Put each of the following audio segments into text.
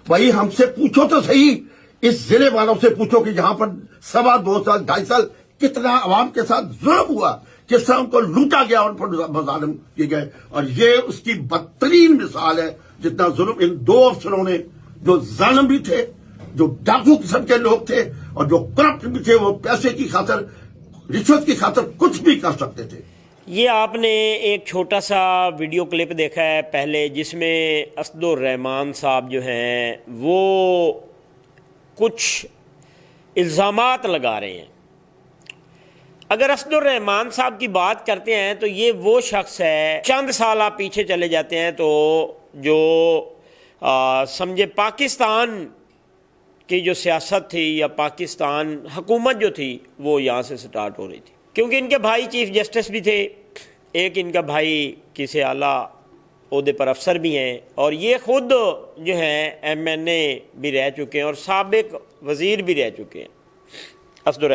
भाई हमसे पूछो तो सही, इस जिले वालों से पूछो कि यहाँ पर 2.25 साल 2.5 साल कितना आवाम के साथ जुल्म हुआ, किस तरह उनको लूटा गया, उन पर मज़ालिम किए गए। और ये उसकी बदतरीन मिसाल है, जितना जुल्म इन दो अफसरों ने, जो जालिम भी थे, जो डाकू किस्म के लोग थे, और जो करप्ट भी थे, वो पैसे की खातिर, रिश्वत की खातिर कुछ भी कर सकते थे। ये आपने एक छोटा सा वीडियो क्लिप देखा है पहले, जिसमें असदुर रहमान साहब जो हैं वो कुछ इल्ज़ामात लगा रहे हैं। अगर असदुर रहमान साहब की बात करते हैं तो ये वो शख्स है, चंद साल आप पीछे चले जाते हैं तो जो समझे पाकिस्तान की जो सियासत थी या पाकिस्तान हुकूमत जो थी वो यहाँ से स्टार्ट हो रही थी, क्योंकि इनके भाई चीफ जस्टिस भी थे, एक इनका भाई किसी आला ओहदे पर अफसर भी हैं, और ये ख़ुद जो हैं MNA भी रह चुके हैं और साबिक वज़ीर भी रह चुके हैं। असदुर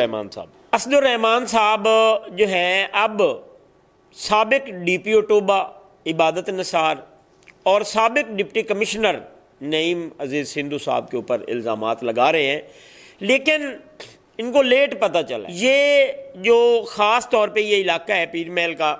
रहमान साहब जो हैं अब साबिक DPO टोबा इबादत निसार और साबिक डिप्टी कमिश्नर नईम अजीज़ सिंधु साहब के ऊपर इल्ज़ामात लगा रहे हैं। लेकिन इनको लेट पता चला, ये जो ख़ास तौर पे ये इलाका है पीर महल का,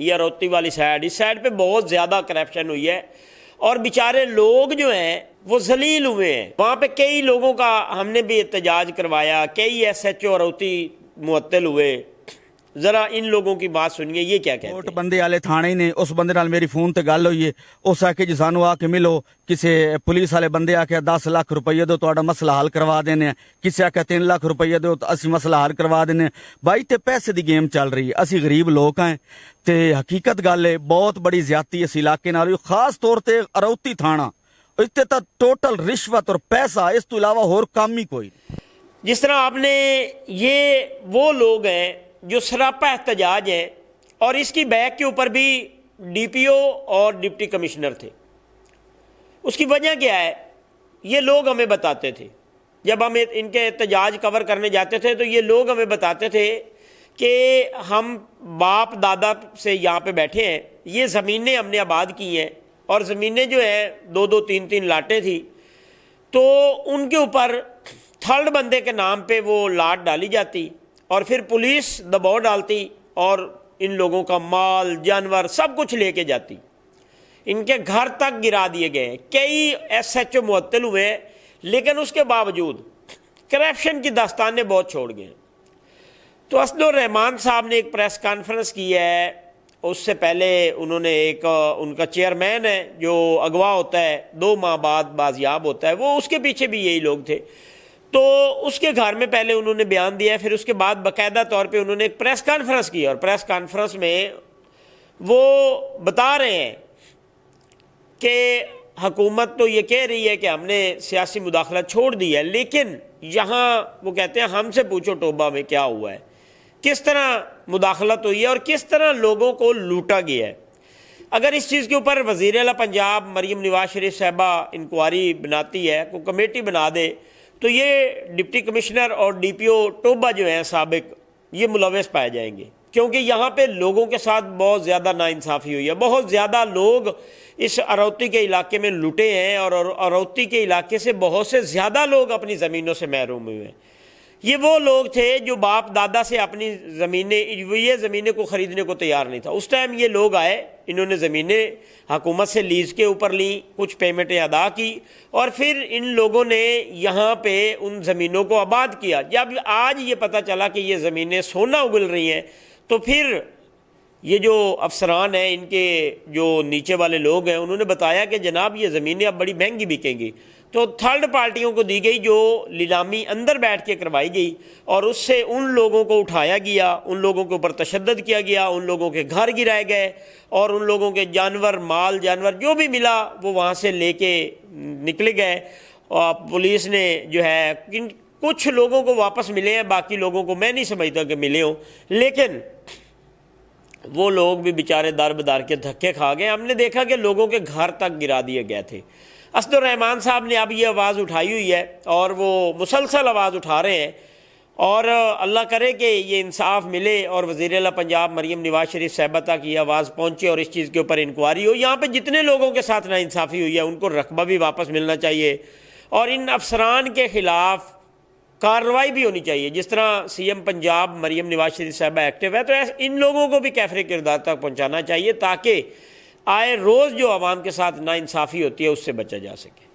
ये अरौती वाली साइड, इस साइड पे बहुत ज़्यादा करप्शन हुई है और बेचारे लोग जो हैं वो जलील हुए हैं। वहाँ पे कई लोगों का हमने भी एहतजाज करवाया, कई SHO अरौती मुअत्तल हुए। जरा इन लोगों की बात सुनिए, ये क्या कहते हैं। बंदे वाले थाने ने उस बंदे नाल मेरी फोन ते गल हुई है, उस आके जी सानू आके मिलो, किसी पुलिस वाले बंदे आके 10 लाख रुपये दो तो मसला हल करवा देने, किसी आके 3 लाख रुपये दो तो असी मसला हल करवा देने। भाई ते पैसे दी गेम चल रही है, असी गरीब लोग हैं ते हकीकत गल है बहुत बड़ी ज्यादती इस इलाके नाल, खास तौर ते अरौती थाना, इत्ते तो टोटल रिश्वत और पैसा, इस तो इलावा होर काम ही कोई। जिस तरह आपने, ये वो लोग हैं जो सरापा एहतजाज है, और इसकी बैक के ऊपर भी DPO और डिप्टी कमिश्नर थे। उसकी वजह क्या है, ये लोग हमें बताते थे, जब हम इनके एहतजाज कवर करने जाते थे तो ये लोग हमें बताते थे कि हम बाप दादा से यहाँ पे बैठे हैं, ये ज़मीनें हमने आबाद की हैं, और ज़मीनें जो हैं 2-2 3-3 लाटें थी, तो उनके ऊपर थर्ड बंदे के नाम पे वो लाट डाली जाती और फिर पुलिस दबाव डालती और इन लोगों का माल जानवर सब कुछ लेके जाती, इनके घर तक गिरा दिए गए। कई SHO मुअत्तल हुए, लेकिन उसके बावजूद करप्शन की दास्तानें बहुत छोड़ गए। तो असदुर रहमान साहब ने एक प्रेस कॉन्फ्रेंस की है, उससे पहले उन्होंने एक, उनका चेयरमैन है जो अगवा होता है 2 माह बाद बाजियाब होता है, वो उसके पीछे भी यही लोग थे, तो उसके घर में पहले उन्होंने बयान दिया, फिर उसके बाद बाकायदा तौर पे उन्होंने एक प्रेस कॉन्फ्रेंस की, और प्रेस कॉन्फ्रेंस में वो बता रहे हैं कि हुकूमत तो ये कह रही है कि हमने सियासी मुदाखलत छोड़ दी है, लेकिन यहाँ वो कहते हैं हमसे पूछो टोबा में क्या हुआ है, किस तरह मुदाखलत हुई है और किस तरह लोगों को लूटा गया है। अगर इस चीज़ के ऊपर वज़ीर आला पंजाब मरीम नवाज शरीफ साहबा इंक्वायरी बनाती है, कोई कमेटी बना दे, तो ये डिप्टी कमिश्नर और DPO टोबा जो हैं साबिक, ये मुलव्वस पाए जाएंगे, क्योंकि यहाँ पे लोगों के साथ बहुत ज़्यादा नाइंसाफ़ी हुई है। बहुत ज़्यादा लोग इस अरौती के इलाके में लुटे हैं और अरौती के इलाके से बहुत से ज़्यादा लोग अपनी ज़मीनों से महरूम हुए हैं। ये वो लोग थे जो बाप दादा से अपनी ज़मीनें, ये ज़मीनें को ख़रीदने को तैयार नहीं था। उस टाइम ये लोग आए, इन्होंने ज़मीनें हुकूमत से लीज़ के ऊपर ली, कुछ पेमेंटें अदा की, और फिर इन लोगों ने यहाँ पे उन ज़मीनों को आबाद किया। जब आज ये पता चला कि ये ज़मीनें सोना उगल रही हैं, तो फिर ये जो अफसरान हैं, इनके जो नीचे वाले लोग हैं, उन्होंने बताया कि जनाब ये ज़मीनें अब बड़ी महंगी बिकेंगी, तो थर्ड पार्टियों को दी गई, जो नीलामी अंदर बैठ के करवाई गई, और उससे उन लोगों को उठाया गया, उन लोगों के ऊपर तशद्दुद किया गया, उन लोगों के घर गिराए गए, और उन लोगों के जानवर, माल जानवर जो भी मिला वो वहाँ से लेके निकले गए। और पुलिस ने जो है कुछ लोगों को वापस मिले हैं, बाकी लोगों को मैं नहीं समझता कि मिले हों, लेकिन वो लोग भी बेचारे दर बदर के धक्के खा गए। हमने देखा कि लोगों के घर तक गिरा दिए गए थे। असदुर रहमान साहब ने अब ये आवाज़ उठाई हुई है और वो मुसलसल आवाज़ उठा रहे हैं, اور اللہ کرے کہ یہ انصاف ملے اور وزیر اعلیٰ پنجاب مریم نواز شریف صاحبہ تک یہ آواز پہنچے اور اس چیز کے اوپر انکوائری ہو. یہاں پہ جتنے لوگوں کے ساتھ ناانصافی ہوئی ہے ان کو رقبہ بھی واپس ملنا چاہیے اور ان افسران کے خلاف کارروائی بھی ہونی چاہیے. جس طرح سی ایم پنجاب مریم نواز شریف صاحبہ ایکٹیو ہے تو ان لوگوں کو بھی کیفر کردار تک پہنچانا چاہیے تاکہ آئے روز جو عوام کے ساتھ ناانصافی ہوتی ہے اس سے بچا جا سکے.